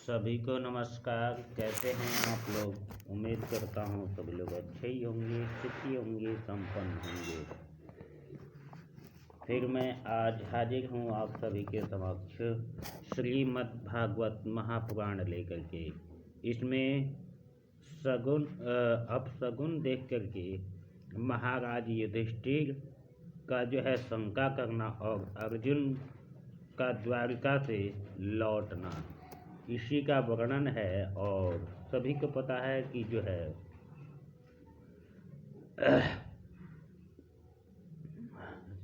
सभी को नमस्कार। कैसे हैं आप लोग? उम्मीद करता हूँ सभी लोग अच्छे ही होंगे, सुखी होंगे, संपन्न होंगे। फिर मैं आज हाजिर हूँ आप सभी के समक्ष श्रीमद् भागवत महापुराण लेकर के। इसमें सगुन अपशगुन देख करके महाराज युधिष्ठिर का जो है शंका करना और अर्जुन का द्वारिका से लौटना, इसी का वर्णन है। और सभी को पता है कि जो है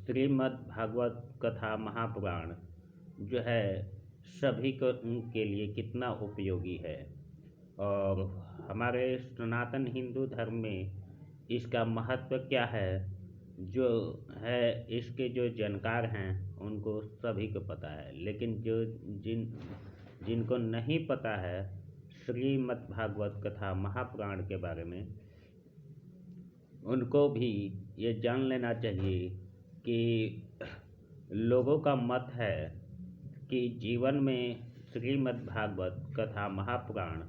श्रीमद् भागवत कथा महापुराण जो है सभी को के लिए कितना उपयोगी है। और हमारे सनातन हिंदू धर्म में इसका महत्व क्या है, जो है इसके जो जानकार हैं उनको सभी को पता है। लेकिन जो जिनको नहीं पता है श्रीमद् भागवत कथा महापुराण के बारे में, उनको भी ये जान लेना चाहिए कि लोगों का मत है कि जीवन में श्रीमद् भागवत कथा महापुराण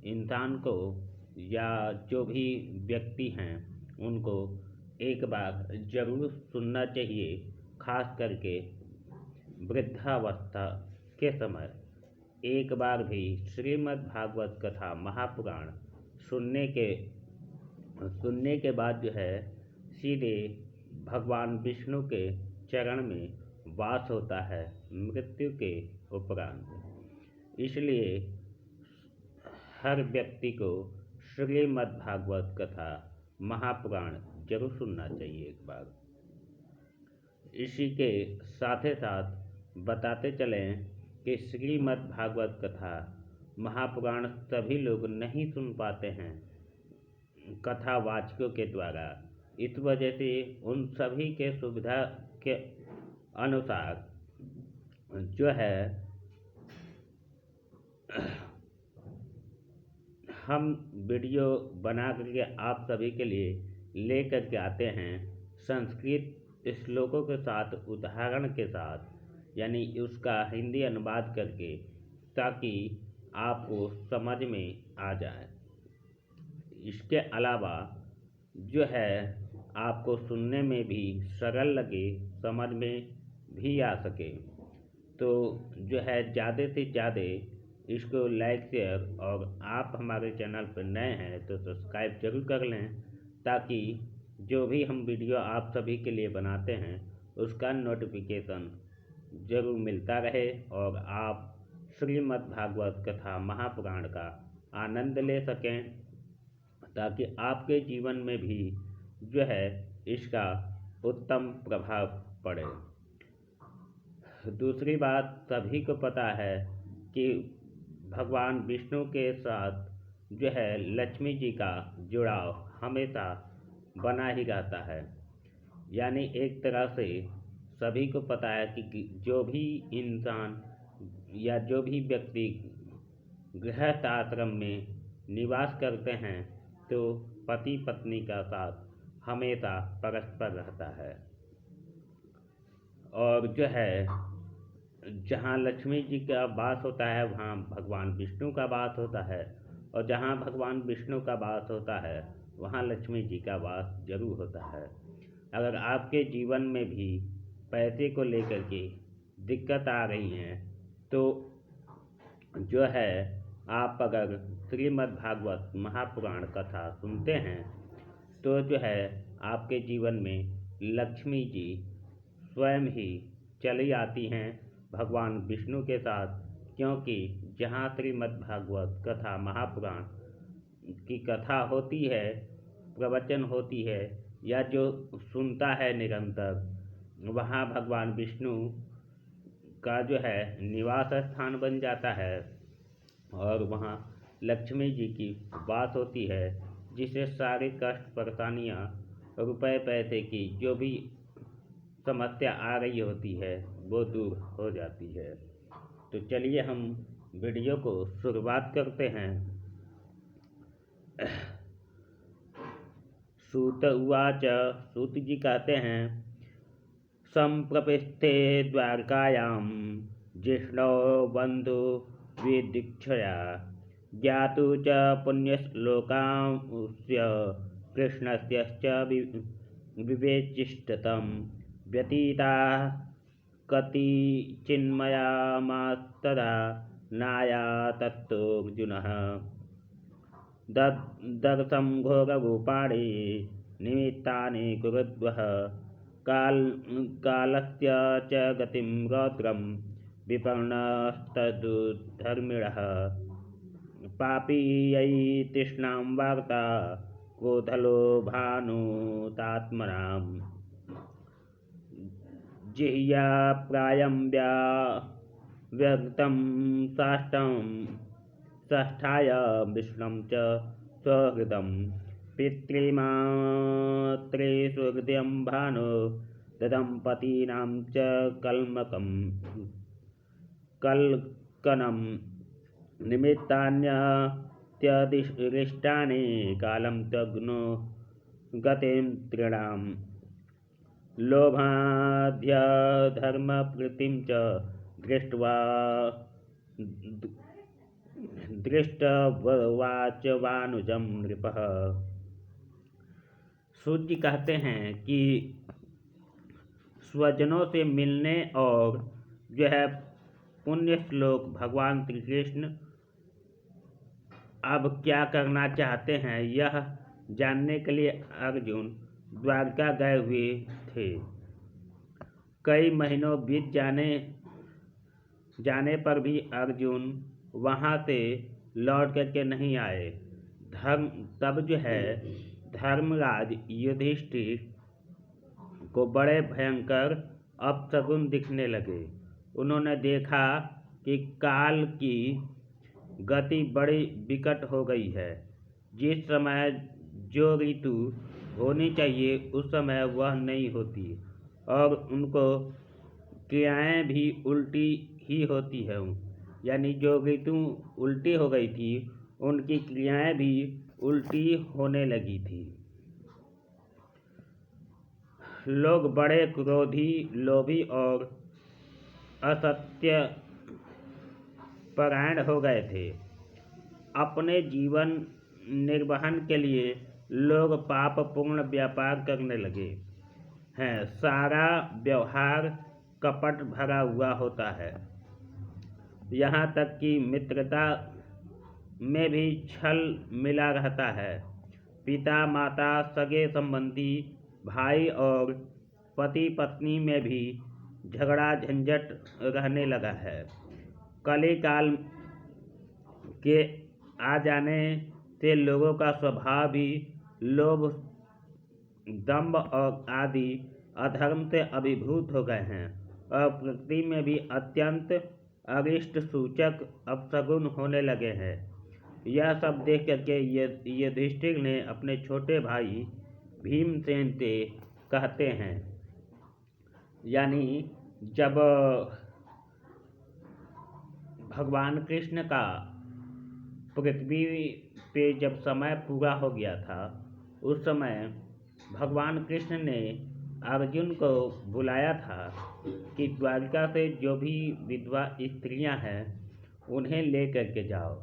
इंसान को या जो भी व्यक्ति हैं उनको एक बार जरूर सुनना चाहिए। खास करके वृद्धावस्था के समय एक बार भी श्रीमद् भागवत कथा महापुराण सुनने के बाद जो है सीधे भगवान विष्णु के चरण में वास होता है मृत्यु के उपरांत। इसलिए हर व्यक्ति को श्रीमद् भागवत कथा महापुराण जरूर सुनना चाहिए एक बार। इसी के साथ साथ बताते चलें कि श्रीमद् भागवत कथा महापुराण सभी लोग नहीं सुन पाते हैं कथावाचकों के द्वारा। इस वजह से उन सभी के सुविधा के अनुसार जो है हम वीडियो बना करके आप सभी के लिए ले करके आते हैं संस्कृत श्लोकों के साथ, उदाहरण के साथ, यानी उसका हिंदी अनुवाद करके, ताकि आपको समझ में आ जाए। इसके अलावा जो है आपको सुनने में भी सरल लगे, समझ में भी आ सके, तो जो है ज़्यादा से ज़्यादा इसको लाइक शेयर, और आप हमारे चैनल पर नए हैं तो सब्सक्राइब जरूर कर लें, ताकि जो भी हम वीडियो आप सभी के लिए बनाते हैं उसका नोटिफिकेशन जरूर मिलता रहे और आप श्रीमद् भागवत कथा महापुराण का आनंद ले सकें, ताकि आपके जीवन में भी जो है इसका उत्तम प्रभाव पड़े। दूसरी बात, सभी को पता है कि भगवान विष्णु के साथ जो है लक्ष्मी जी का जुड़ाव हमेशा बना ही रहता है। यानी एक तरह से सभी को पता है कि जो भी इंसान या जो भी व्यक्ति गृहस्थ आश्रम में निवास करते हैं तो पति पत्नी का साथ हमेशा परस्पर रहता है। और जो है जहाँ लक्ष्मी जी का वास होता है वहाँ भगवान विष्णु का वास होता है, और जहाँ भगवान विष्णु का वास होता है वहाँ लक्ष्मी जी का वास जरूर होता है। अगर आपके जीवन में भी पैसे को लेकर के दिक्कत आ रही है तो जो है आप अगर श्रीमद् भागवत महापुराण कथा सुनते हैं तो जो है आपके जीवन में लक्ष्मी जी स्वयं ही चली आती हैं भगवान विष्णु के साथ। क्योंकि जहाँ श्रीमद् भागवत कथा महापुराण की कथा होती है, प्रवचन होती है, या जो सुनता है निरंतर, वहाँ भगवान विष्णु का जो है निवास स्थान बन जाता है और वहाँ लक्ष्मी जी की वास होती है, जिससे सारे कष्ट परेशानियाँ, रुपए पैसे की जो भी समस्या आ रही होती है वो दूर हो जाती है। तो चलिए हम वीडियो को शुरुआत करते हैं। सूत उवाच, सूत जी कहते हैं, संप्रविष्टे द्वारकायां जिष्णो बंधु विदीक्षया ज्ञातु च पुण्यश्लोकांस्य कृष्णस्यश्च विवेचिष्टतं व्यतीता कतिचिन्मयामास्तदा नायातत्तोऽर्जुनः दर्शं घोररूपाणि निमित्तानि कुरुद्वः कालस्य च गतिं रौद्रं विपन्नस्तदुर्धर्मिणः पापीयै तृष्णां वार्ता क्रोधलोभानुतात्मनाम् जिह्याप्रायं व्यक्तं साष्टाय विष्णुं च स्वहृदं पितृमात्रेषु हृदयं भानो ददम्पतीनां च कल्कनं निमित्तान्यत्यदिष्टानि कालं तग्नो गतिं तृणाम् लोभाद्यधर्मप्रीतिं च दृष्टवाचवानुजं नृपः। सूत जी कहते हैं कि स्वजनों से मिलने और जो है पुण्य श्लोक भगवान श्री कृष्ण अब क्या करना चाहते हैं यह जानने के लिए अर्जुन द्वारका गए हुए थे। कई महीनों बीत जाने पर भी अर्जुन वहाँ से लौट करके नहीं आए। तब जो है धर्मराज युधिष्ठिर को बड़े भयंकर अपशकुन दिखने लगे। उन्होंने देखा कि काल की गति बड़ी विकट हो गई है। जिस समय जो ऋतु होनी चाहिए उस समय वह नहीं होती और उनको क्रियाएं भी उल्टी ही होती है। यानी जो ऋतु उल्टी हो गई थी उनकी क्रियाएं भी उल्टी होने लगी थी। लोग बड़े क्रोधी, लोभी और असत्य परायण हो गए थे। अपने जीवन निर्वहन के लिए लोग पापपूर्ण व्यापार करने लगे हैं। सारा व्यवहार कपट भरा हुआ होता है। यहाँ तक कि मित्रता में भी छल मिला रहता है। पिता माता, सगे संबंधी, भाई और पति पत्नी में भी झगड़ा झंझट रहने लगा है। कली काल के आ जाने से लोगों का स्वभाव भी लोभ, दंभ और आदि अधर्म से अभिभूत हो गए हैं और प्रकृति में भी अत्यंत अरिष्ट सूचक अपशगुन होने लगे हैं। यह सब देख करके युधिष्ठिर ने अपने छोटे भाई भीमसेन से कहते हैं, यानी जब भगवान कृष्ण का पृथ्वी पे जब समय पूरा हो गया था उस समय भगवान कृष्ण ने अर्जुन को बुलाया था कि द्वारका से जो भी विधवा स्त्रियां हैं उन्हें ले करके जाओ।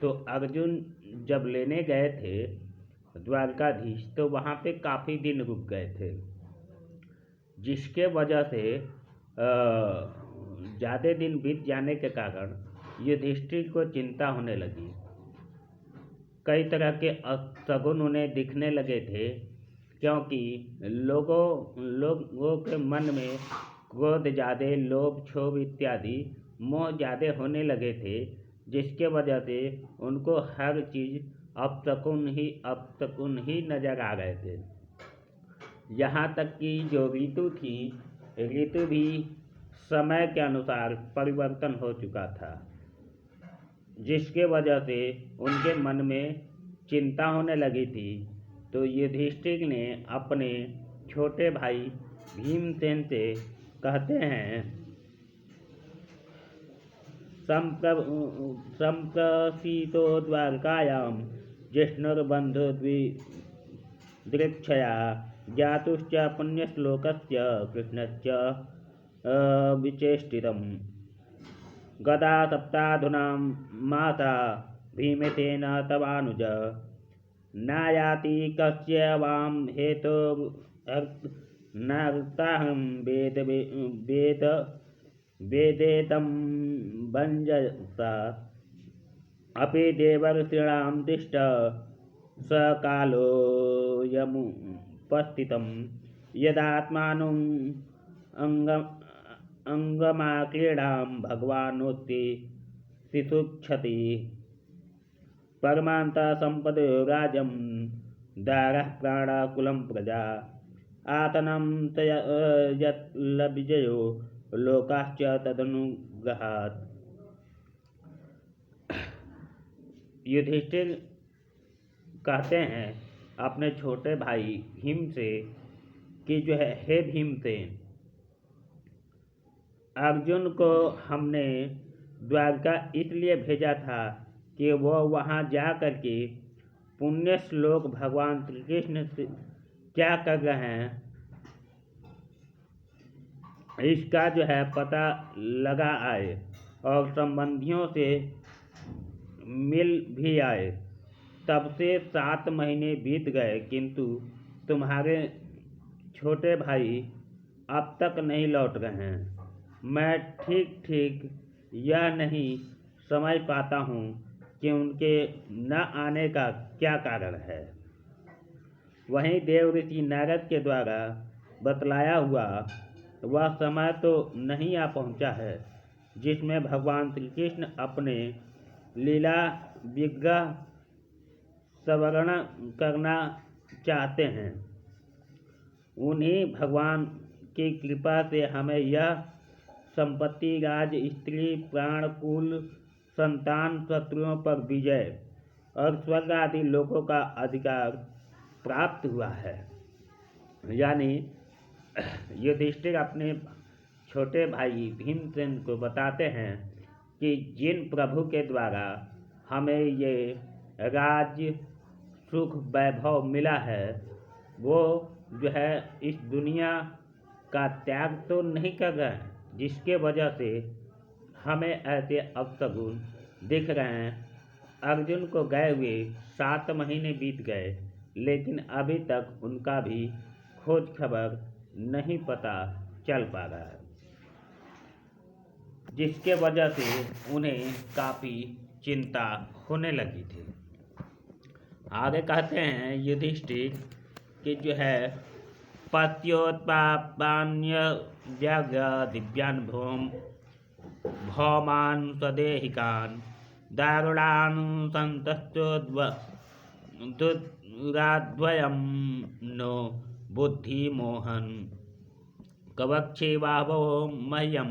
तो अर्जुन जब लेने गए थे द्वारकाधीश तो वहाँ पे काफ़ी दिन रुक गए थे, जिसके वजह से ज़्यादा दिन बीत जाने के कारण युधिष्ठिर को चिंता होने लगी। कई तरह के अपशगुन उन्हें दिखने लगे थे, क्योंकि लोगों के मन में क्रोध ज़्यादा, लोभ, क्षोभ इत्यादि मोह ज़्यादा होने लगे थे, जिसके वजह से उनको हर चीज़ अपशकुन ही नज़र आ रहे थे। यहाँ तक कि जो ऋतु थी, ऋतु भी समय के अनुसार परिवर्तन हो चुका था, जिसके वजह से उनके मन में चिंता होने लगी थी। तो युधिष्ठिर ने अपने छोटे भाई भीमसेन से कहते हैं, संप्रसीतो द्वारकायां जिष्णुर्बन्धुर्दृक्षया ज्ञातुश्च पुण्यश्लोकस्य कृष्णस्य विचेष्टितम्। गदा सप्ताधुना माता भीमितेन तवानुज नायाति कस्य वां हेतो नर्ताहं वेदेतं भञ्जसा अपि देवर्षीणां तिष्ठ स कालोऽयमुपस्थितं यदात्मानं अङ्गमाक्रीडां भगवानोत्ति शिशुक्षति परमान्तः सम्पदो राजं दारः प्राणाकुलं प्रजा आतनं यत्लविजयो लोकाश्च तदनुग्रहात्। युधिष्ठिर कहते हैं अपने छोटे भाई भीम से कि जो है, हे भीमसेन, अर्जुन को हमने द्वारका इसलिए भेजा था कि वो वहाँ जा कर के पुण्य श्लोक भगवान श्री कृष्ण क्या कर रहे हैं इसका जो है पता लगा आए और संबंधियों से मिल भी आए। तब से 7 महीने बीत गए, किंतु तुम्हारे छोटे भाई अब तक नहीं लौट रहे हैं। मैं ठीक ठीक यह नहीं समझ पाता हूँ कि उनके न आने का क्या कारण है। वहीं देवऋषि नारद के द्वारा बतलाया हुआ वह समय तो नहीं आ पहुँचा है जिसमें भगवान श्री कृष्ण अपने लीला विग्रह सवर्ण करना चाहते हैं। उन्हीं भगवान की कृपा से हमें यह संपत्ति, राज, स्त्री, प्राणकुल, संतान, शत्रुओं पर विजय और स्वर्ग आदि लोगों का अधिकार प्राप्त हुआ है। यानी युधिष्ठिर अपने छोटे भाई भीमसेन को बताते हैं कि जिन प्रभु के द्वारा हमें ये राज्य, सुख, वैभव मिला है, वो जो है इस दुनिया का त्याग तो नहीं कर रहे हैं, जिसके वजह से हमें ऐसे अपशगुन दिख रहे हैं। अर्जुन को गए हुए 7 महीने बीत गए, लेकिन अभी तक उनका भी खोज खबर नहीं पता चल पा रहा है, जिसके वजह से उन्हें काफ़ी चिंता होने लगी थी। आगे कहते हैं युधिष्ठिर कि जो है पत्योत्पान्य व्याघ्र दिव्यान भौमान स्वदेहिकान दारुणान संतस्तुराद्वयं नो बुद्धिमोहन कवक्षे बाहो मह्यम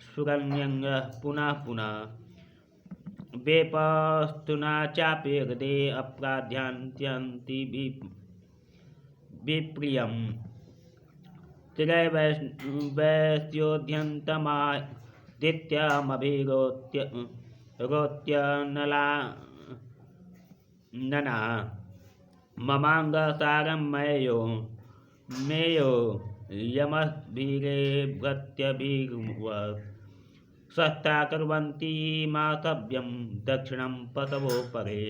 सुरण्यंग पुनः पुनः वेपस्तुना चापे हृदे अप्राध्यान्त्यन्ति विप्रियं त्रैवस्योऽध्यन्तमादित्यमभिरोत्य नना ममाङ्गसारं मेयो यमभिरे भृत्यभिर्व सस्ता कुर्वन्ति मातव्यं दक्षिणं पशवो परे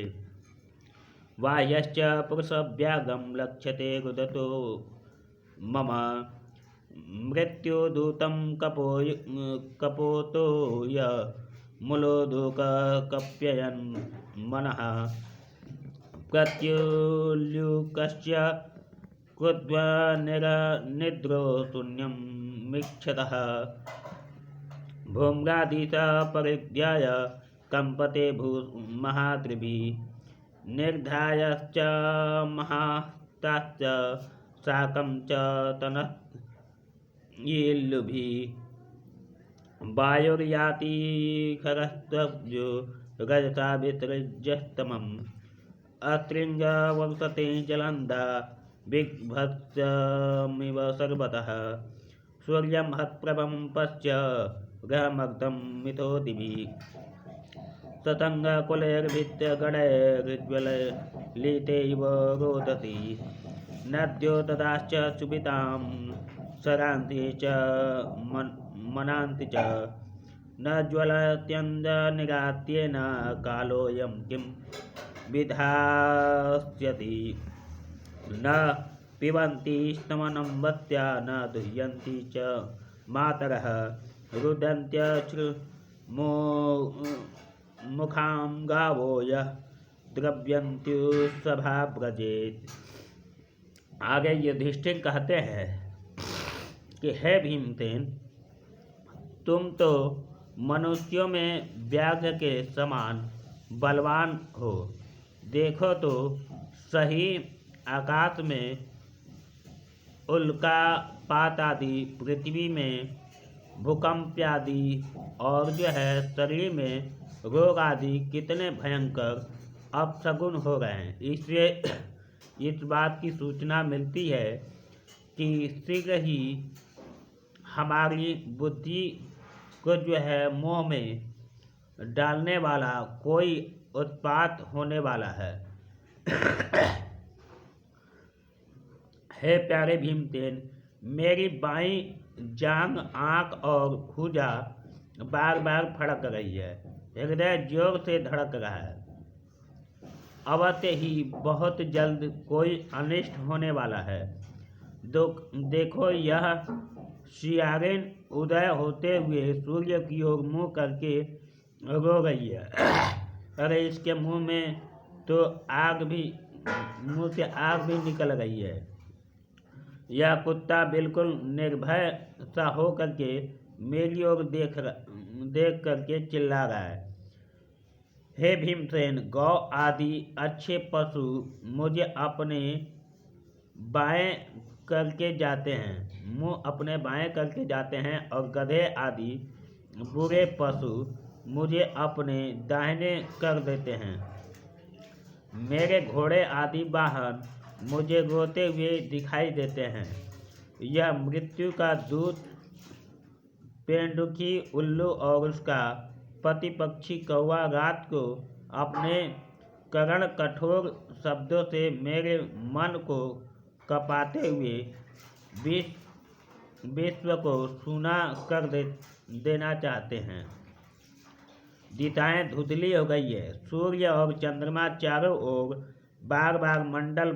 बाह्यश्च पुरुषव्याघ्रं लक्ष्यते रुदतो मम मृत्युदूतं कपोतो य मूलोदुककप्ययन् मनः प्रत्युल्युकस्य कृद्वनिद्रो शून्यं मीक्षतः भूम्रादिशः परिध्याय कम्पते महाद्रिभिः निर्धायश्च महास्ताश्च साकं च तनयिल्लुभिः वायुर्याति खरस्तब्जो रजसा विसृज्यस्तमम् अत्रिञ्जवंसते जलन्दा बिभत्समिव सर्वतः सूर्यं हत्प्रभं पश्य ग्रहमग्धं मिथो दिवि सतङ्गकुलैर्भित्तगणैर्ज्वललिते इव रोदसी नद्यो तदाश्च सुपितां सरान्ति च मनान्ति च न ज्वलत्यन्दनिगात्येन कालोऽयं किं विधास्यति। न पिबन्ति स्तमनं न दुह्यन्ति च मातरः रुदन्त्यश्रुमुखां गावो यः द्रव्यन्त्युत्सभा व्रजेत्। आगे युधिष्ठिर कहते हैं कि हे भीमसेन, तुम तो मनुष्यों में व्याघ्र के समान बलवान हो। देखो तो सही आकाश में उल्कापात आदि, पृथ्वी में भूकंप आदि और शरीर में रोग आदि कितने भयंकर अपशगुन हो रहे हैं। इससे इस बात की सूचना मिलती है कि शीघ्र ही हमारी बुद्धि को मोह में डालने वाला कोई उत्पात होने वाला है। हे प्यारे भीमसेन, मेरी बाईं जांघ, आँख और भुजा बार बार फड़क रही है। हृदय जोर से धड़क रहा है। अवश्य ही बहुत जल्द कोई अनिष्ट होने वाला है। देखो, यह सियारिन उदय होते हुए सूर्य की ओर मुँह करके रो रही है। अरे इसके मुंह से आग भी निकल रही है। यह कुत्ता बिल्कुल निर्भय सा हो करके मेरी ओर देख करके चिल्ला रहा है। हे भीमसेन, गौ आदि अच्छे पशु मुझे अपने बाएं करके जाते हैं और गधे आदि बुरे पशु मुझे अपने दाहिने कर देते हैं। मेरे घोड़े आदि वाहन मुझे रोते हुए दिखाई देते हैं। यह मृत्यु का दूत पेंडुकी उल्लू और उसका पति पक्षी कौवा रात को अपने करण कठोर शब्दों से मेरे मन को कपाते हुए विश्व को सूना कर देना चाहते हैं। दिशाएं धुंधली हो गई है। सूर्य और चंद्रमा चारों ओर बार बार मंडल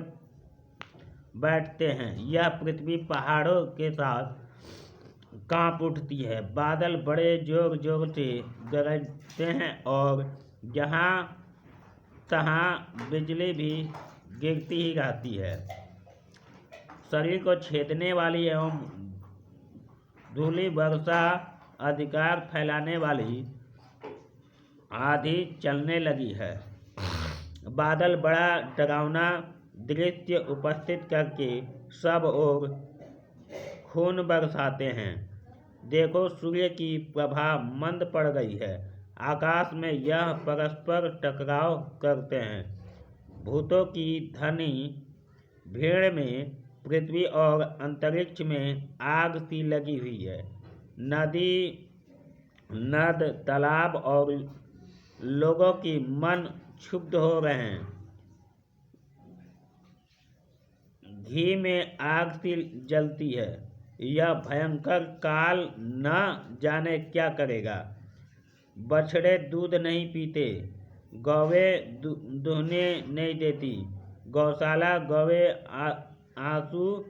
बैठते हैं। यह पृथ्वी पहाड़ों के साथ कांप उठती है। बादल बड़े जोर जोर से गरजते हैं और जहाँ तहाँ बिजली भी गिरती ही रहती है। शरीर को छेदने वाली एवं धूली वर्षा अधिकार फैलाने वाली आंधी चलने लगी है। बादल बड़ा डरावना दृश्य उपस्थित करके सब ओर खून बरसाते हैं। देखो, सूर्य की प्रभा मंद पड़ गई है। आकाश में यह परस्पर टकराव करते हैं। भूतों की घनी भीड़ में पृथ्वी और अंतरिक्ष में आग सी लगी हुई है। नदी, नद, तालाब और लोगों की मन क्षुब्ध हो रहे हैं। घी में आग सी जलती है। यह भयंकर काल न जाने क्या करेगा। बछड़े दूध नहीं पीते, गौवें दुहने नहीं देती। गौशाला गौवें आंसू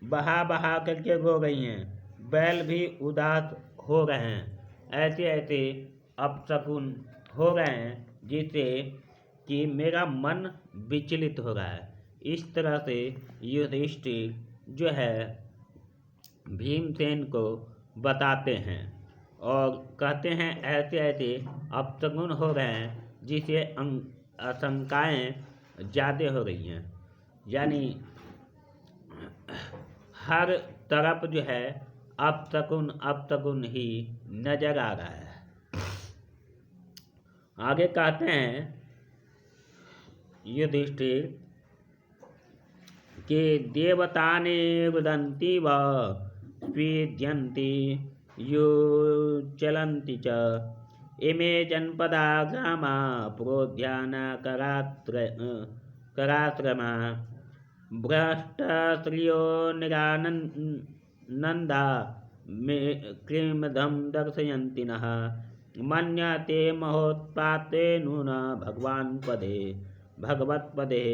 बहा बहा करके रो रही हैं। बैल भी उदास हो रहे हैं। ऐसे ऐसे अपशकुन हो रहे हैं जिससे कि मेरा मन विचलित हो रहा है। इस तरह से युधिष्ठिर भीमसेन को बताते हैं और कहते हैं ऐसे ऐसे अपशकुन हो रहे हैं जिससे आशंकाएँ ज़्यादा हो रही हैं। यानी हर तरफ अपशकुन ही नजर आ रहा है। आगे कहते हैं युधिष्ठिर कि देवतानि रुदन्ति व स्वीद्यन्ति युचलन्ति च इमे जनपदा ग्रामा प्रोद्याना कराश्रमा भ्रष्टश्रियो निरानन्दा क्रीमधं दर्शयन्ति नः मन्यते महोत्पाते नून भगवान् पदे भगवत्पदे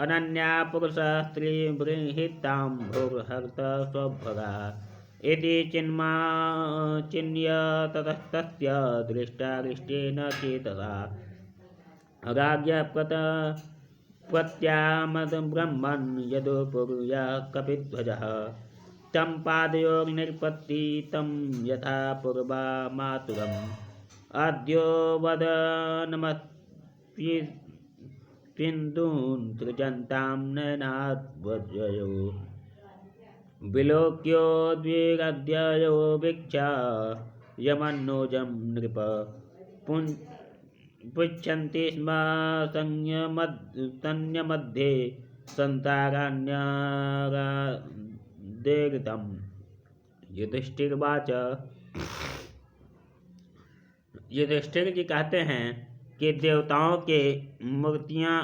अनन्या पुरुषः स्त्रीबृंहितां भोर्हर्त स्वभगा इति चिन्य ततस्तस्य दृष्टारिष्टेन चेतसा प्रत्यामद्ब्रह्मन् यदुपुर्यः कपिध्वजः तं पादयोर्निर्पत्तितं यथा पूर्वा मातुरम् अद्यो वदनमस्पिन्दून् सृजन्तां नयनाद्वजयो विलोक्योद्विगद्ययो वीक्षा यमन्नोजं नृप पृच्छन्ति स्म सैन्यमध्ये सन्ताराण्यगादेरितं युधिष्ठिर्वाच। युधिष्ठिर जी कहते हैं कि देवताओं के मूर्तियां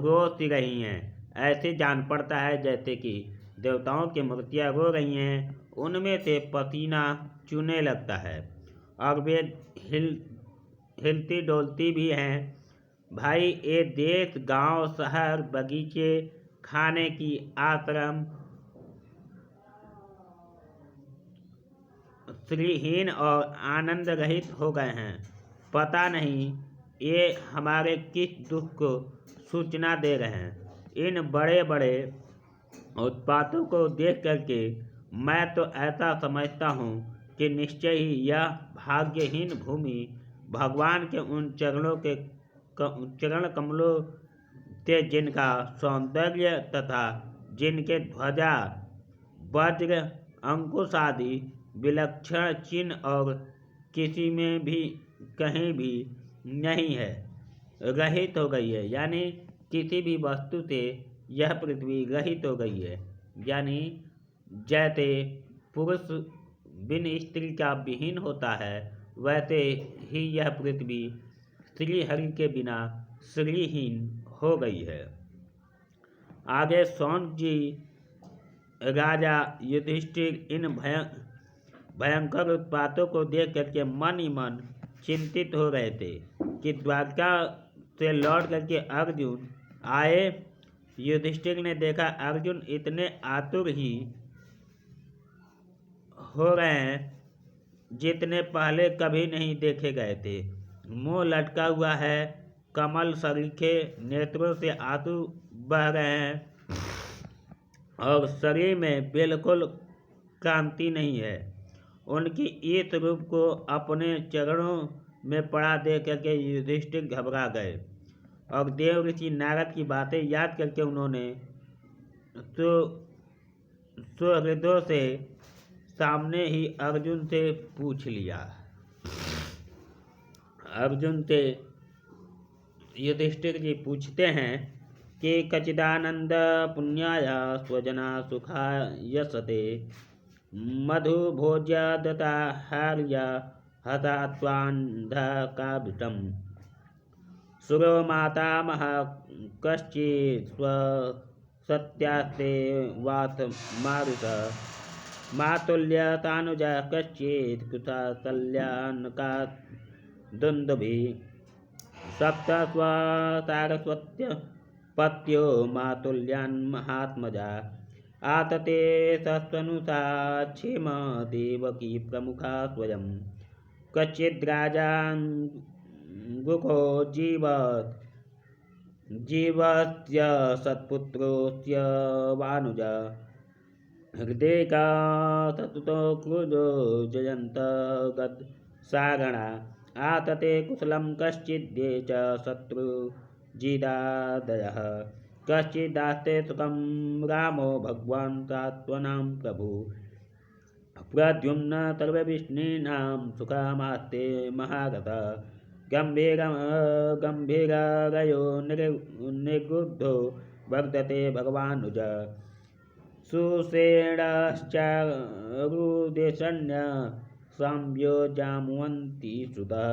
रो सी रही हैं। ऐसे जान पड़ता है जैसे कि देवताओं की मूर्तियां रो रही हैं, उनमें से पसीना चूने लगता है और वे हिलती डोलती भी हैं। भाई, ये देश, गांव, शहर, बगीचे, खाने की आश्रम श्रीहीन और आनंद रहित हो गए हैं। पता नहीं ये हमारे किस दुख को सूचना दे रहे हैं। इन बड़े बड़े उत्पातों को देख करके मैं तो ऐसा समझता हूँ कि निश्चय ही यह भाग्यहीन भूमि भगवान के उन चरण कमलों से जिनका सौंदर्य तथा जिनके ध्वजा वज्र अंकुश आदि विलक्षण चिन्ह और किसी में भी कहीं भी नहीं है, रहित हो गई है। यानी किसी भी वस्तु से यह पृथ्वी रहित हो गई है। यानी जैसे पुरुष बिन स्त्री का विहीन होता है, वैसे ही यह पृथ्वी श्री हरि के बिना श्रीहीन हो गई है। आगे शौनक जी राजा युधिष्ठिर इन भयंकर उत्पातों को देख करके मन ही मन चिंतित हो रहे थे कि द्वारका से लौट करके अर्जुन आए। युधिष्ठिर ने देखा अर्जुन इतने आतुर ही हो रहे हैं जितने पहले कभी नहीं देखे गए थे। मुंह लटका हुआ है, कमल सरीखे नेत्रों से आंसू बह रहे हैं और शरीर में बिल्कुल कांति नहीं है। उनकी इस रूप को अपने चरणों में पड़ा देख करके युधिष्ठिर घबरा गए और देव ऋषि नारद की बातें याद करके उन्होंने सुहृदों से सामने ही अर्जुन से पूछ लिया। अर्जुन से युधिष्ठिर जी पूछते हैं कि कचिदानंद पुण्याय स्वजना सुखा यशते मधु भोज्य दता हार्य हतात्वान्धकाभिटम सुरो मातामह कश्चित् स्वसत्यास्ते वात मारुत मातुल्यतानुजा कश्चित् कुशातल्यानका दुन्दुभि सप्त स्वसारस्वत्य पत्यो मातुल्यान्महात्मजा आतते सस्वनुषा क्षेम देवकी प्रमुखा स्वयं कच्चिद्राजान् गुखो जीवस्य सत्पुत्रोऽस्य वानुजा हृदय का सततो क्रुधो जयन्त गद सागणा आतते कुशलं कश्चिद्ये च शत्रुजिदादयः कश्चिदास्ते सुखं रामो भगवान् सात्वनां प्रभु प्रद्युम्न सर्वविष्णीनां सुखमास्ते महारथः गम्भीरगयो निगुद्धो वर्धते भगवानुज सुषेणश्चारुदेशन्य संव्यो जामुवन्ति सुतः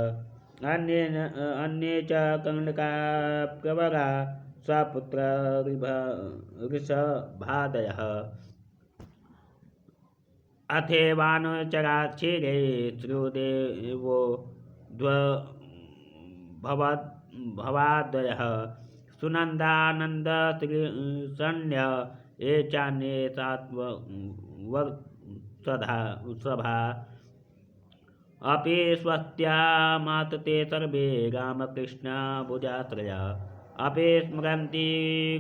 अन्ये च कण्डका प्रवरा स्वपुत्र ऋषभादयः अथेवानुचराक्षीरे श्रुदेवो भवादयः सुनन्दानन्दश्रीसण्य ये चान्ये सात्वसभा अपि स्वस्त्या मातते सर्वे रामकृष्णभुजाश्रया अपि स्मरन्ति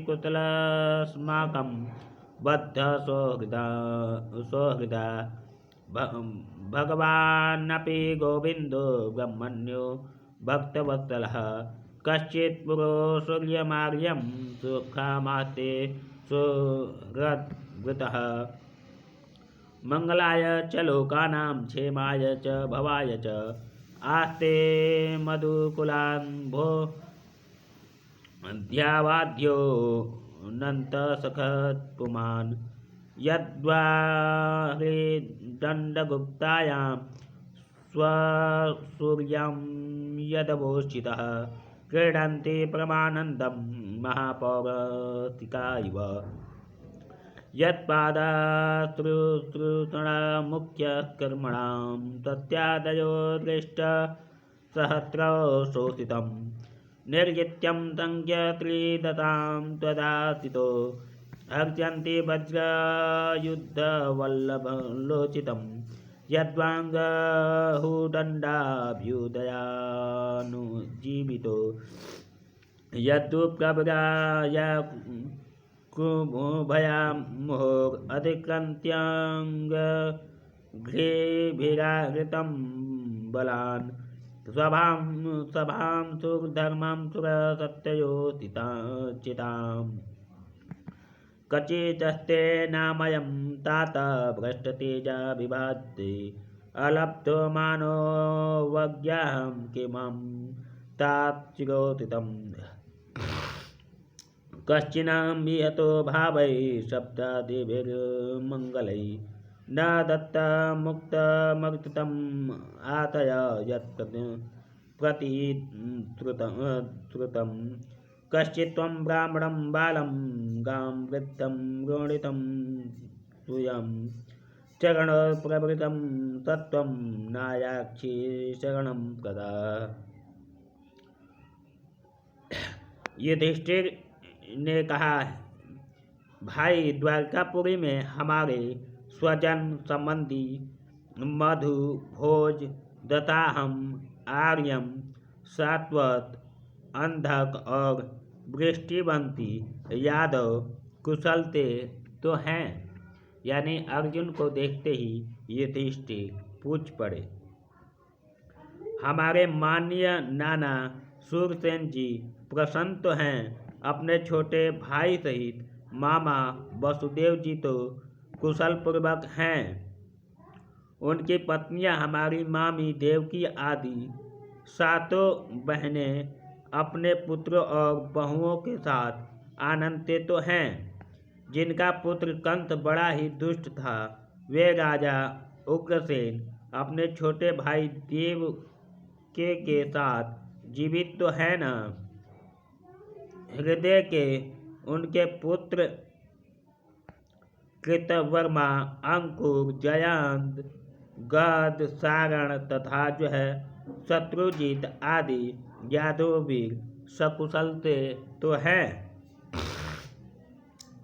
कुतलस्माकं बद्ध सौहृदा भगवानपि गोविन्दो ब्रह्मण्यो भक्तवत्सलः कश्चित् पुरो सूर्यमार्यं सुखमास्ते सुहृद्वृतः मंगलाय च लोकानां क्षेमाय च भवाय च आस्ते मधुकुलाम्भो ध्यावाद्यो नन्तसखत्पुमान् यद्वाहृदण्डगुप्तायां स्वसूर्यं यदवोचितः क्रीडन्ति परमानन्दं महापौरतिका इव यत्पादाश्रुतृणमुख्यकर्मणां तत्यादयो दृष्ट सहस्रौ शोषितं निर्जित्यं संज्ञत्रिदतां त्वदासितो अर्चन्ति वज्रयुद्धवल्लभलोचितं यद्वाङ्गहुदण्डाभ्युदयानुजीवितो यद्दुप्रभराय कुभयामोह अधिक्रन्त्याङ्गघ्रेभिराहृतं बलान् सभां सुधर्मं सुरसत्ययोचिताम् कचितस्ते नामयं तात भ्रष्टतेजा विभाति अलब्धो मानोवज्ञाहं किमं तात चिरोतितम् कश्चिनां विहतो भावै शब्दादिभिर्मङ्गलै न दत्तमुक्तमर्थितम् आतय यत् प्रतिश्रुतं कश्चित् त्वं ब्राह्मणं बालं गां वृद्धं गृणितं तुयं चरणप्रभृतं तत्त्वं नायाक्षि शरणं कदा। युधिष्ठिर ने कहा, भाई द्वारकापुरी में हमारे स्वजन संबंधी मधु भोज दताहम आर्यम सात्वत अंधक और वृष्टिवंती यादव कुशलते तो हैं। यानी अर्जुन को देखते ही युधिष्ठिर पूछ पड़े, हमारे माननीय नाना सूरसेन जी प्रसन्न तो हैं, अपने छोटे भाई सहित मामा वसुदेव जी तो कुशल पूर्वक हैं। उनकी पत्नियां हमारी मामी देवकी आदि सातों बहनें अपने पुत्रों और बहुओं के साथ आनंदित तो हैं। जिनका पुत्र कंस बड़ा ही दुष्ट था, वे राजा उग्रसेन अपने छोटे भाई देव के साथ जीवित तो है न। हृदय के उनके पुत्र कृतवर्मा, अंकुर, जयंत, गद, सारण तथा जो है शत्रुजीत आदि यादववीर सकुशलते तो हैं।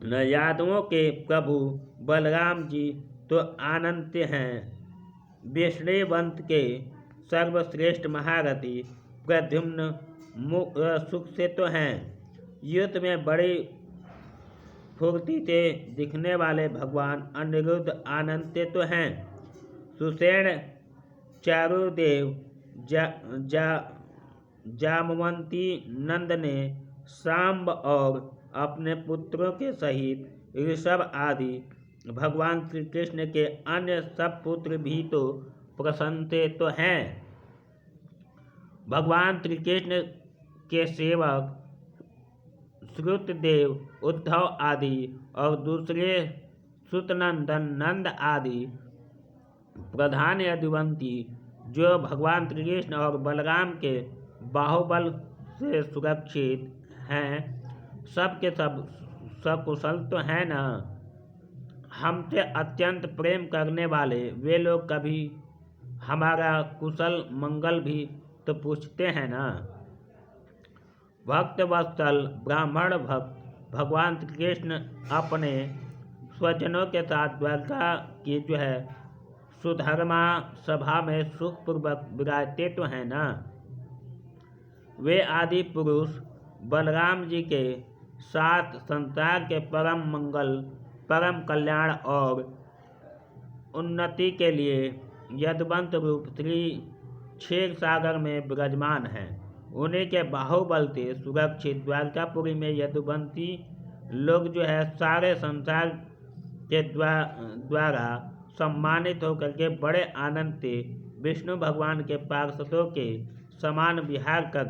न यादवों के प्रभु बलराम जी तो आनंद हैं। विष्णुवंत के सर्वश्रेष्ठ महारथी प्रद्युम्न सुख से तो हैं। युद्ध में बड़ी फुर्ती से दिखने वाले भगवान अनिरुद्ध आनंद तो हैं। सुषेण, चारुदेव, जामवंती नंद ने सांब और अपने पुत्रों के सहित ऋषभ आदि भगवान श्री कृष्ण के अन्य सब पुत्र भी तो प्रसन्न तो हैं। भगवान श्री कृष्ण के सेवक श्रुतदेव, उद्धव आदि और दूसरे सुतनंदन, नंद आदि प्रधान यदुवंती जो भगवान श्री कृष्ण और बलराम के बाहुबल से सुरक्षित हैं, सब के सब सकुशल तो हैं न। हमसे अत्यंत प्रेम करने वाले वे लोग कभी हमारा कुशल मंगल भी तो पूछते हैं ना। भक्त वत्सल ब्राह्मण भक्त भगवान श्री कृष्ण अपने स्वजनों के साथ द्वारका की जो है सुधर्मा सभा में सुखपूर्वक विराजते तो हैं ना। वे आदि पुरुष बलराम जी के साथ संसार के परम मंगल परम कल्याण और उन्नति के लिए यदुवंत रूप श्री क्षीर सागर में विराजमान हैं। उन्हीं के बाहुबल से सुरक्षित द्वारकापुरी में यदुवंती लोग जो है सारे संसार के द्वारा सम्मानित होकर के बड़े आनंद से विष्णु भगवान के पार्षदों के समान विहार कर रहे